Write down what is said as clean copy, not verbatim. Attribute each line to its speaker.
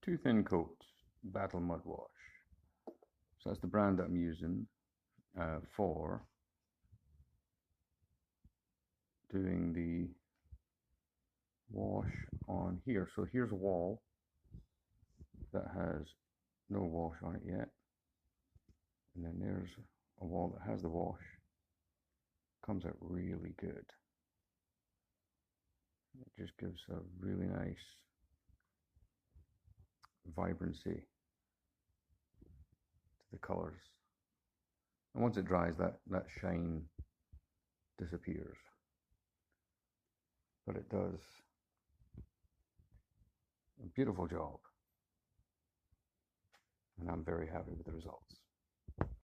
Speaker 1: Two Thin Coats Battle Mud Wash. So that's the brand that I'm using for doing the wash on here. So here's a wall that has no wash on it yet. And then there's a wall that has the wash. Comes out really good. It just gives a really nice vibrancy to the colors. And once it dries, that shine disappears. But it does a beautiful job. And I'm very happy with the results.